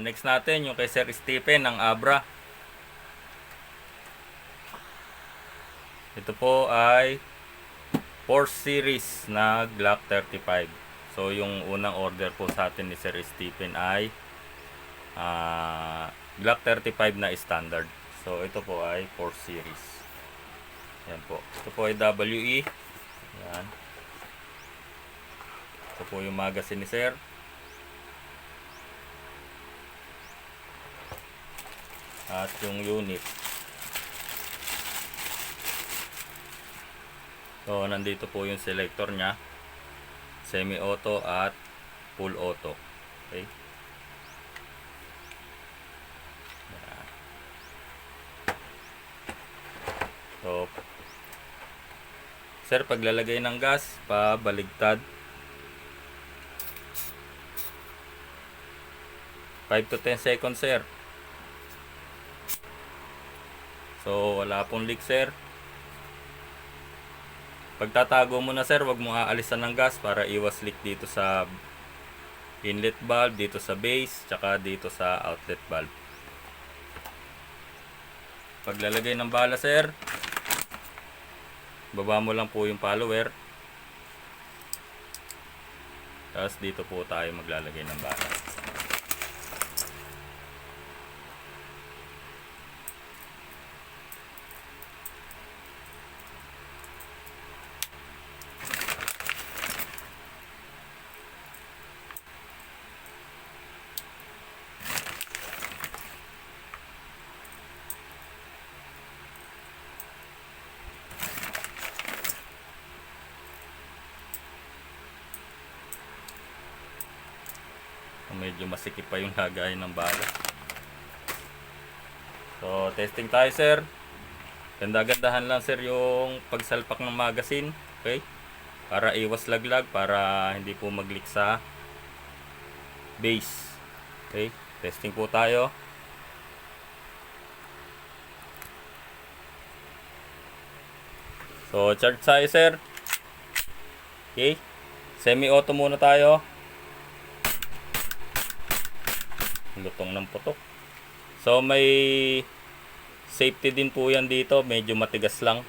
next natin yung kay Sir Stephen ng Abra. Ito po ay 4 series na Glock 35. So yung unang order po sa atin ni Sir Stephen ay Glock 35 na standard. So ito po ay 4 series. Yan po. Ito po ay WE. Yan. Ito po yung magazine ni Sir. At yung unit. So nandito po yung selector nya, semi-auto at full auto. Okay. Yan. So sir, paglalagay ng gas, pabaligtad 5 to 10 seconds sir. So wala pong leak sir. Pagtatago mo na sir, wag mo aalisan ng gas para iwas leak dito sa inlet valve, dito sa base, tsaka dito sa outlet valve. Paglalagay ng bala sir, baba mo lang po yung follower. Tapos dito po tayo maglalagay ng bala. Medyo masikip pa yung lagay ng bala. So testing tayo sir. Ganda-gandahan lang sir yung pagsalpak ng magazine. Okay, para iwas laglag, para hindi po mag-leak sa base. Okay, testing po tayo. So charge tayo sir. Okay, semi-auto muna tayo. Lutong ng putok. So may safety din po yan dito, medyo matigas lang.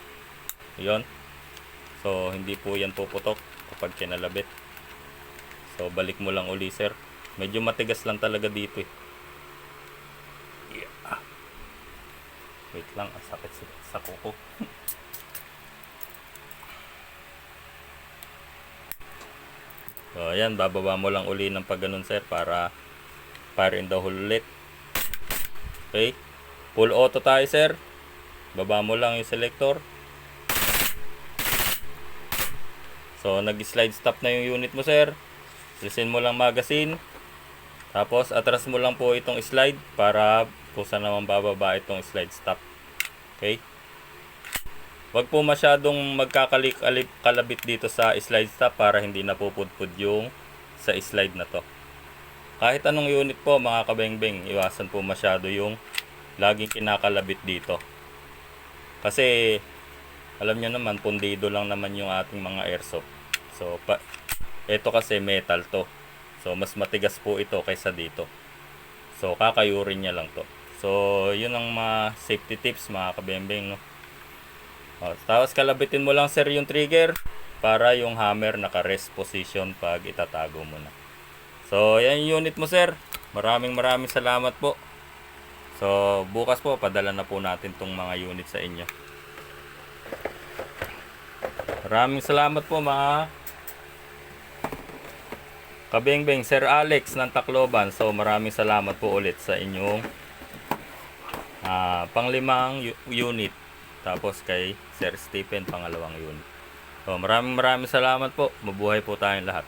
'Yon. So hindi po yan puputok kapag kinalabit. So balik mo lang uli sir. Medyo matigas lang talaga dito eh. Yeah. Wait lang, ang sakit sa kuko. So ayan, bababa mo lang uli ng pag ganun sir para fire in the hole ulit. Okay, full auto tayo sir. Baba mo lang yung selector. So nag slide stop na yung unit mo sir. Alisin mo lang magazine. Tapos atras mo lang po itong slide para kung saan naman bababa itong slide stop. Okay, wag po masyadong magkakalabit dito sa slide stop para hindi napupudpud yung sa slide na to. Kahit anong unit po mga kabengbeng, iwasan po masyado yung laging kinakalabit dito. Kasi alam nyo naman, pundido lang naman yung ating mga airsoft. So ito kasi metal to. So mas matigas po ito kaysa dito. So kakayurin niya lang to. So yun ang mga safety tips mga kabengbeng, no? Tapos kalabitin mo lang sir yung trigger para yung hammer naka-rest position pag itatago mo na. So, yan yung unit mo sir. Maraming salamat po. So, bukas po, padala na po natin tong mga unit sa inyo. Maraming salamat po mga kabengbeng. Sir Alex ng Tacloban. So, maraming salamat po ulit sa inyong panglimang unit. Tapos kay Sir Stephen, pangalawang unit. So, maraming salamat po. Mabuhay po tayong lahat.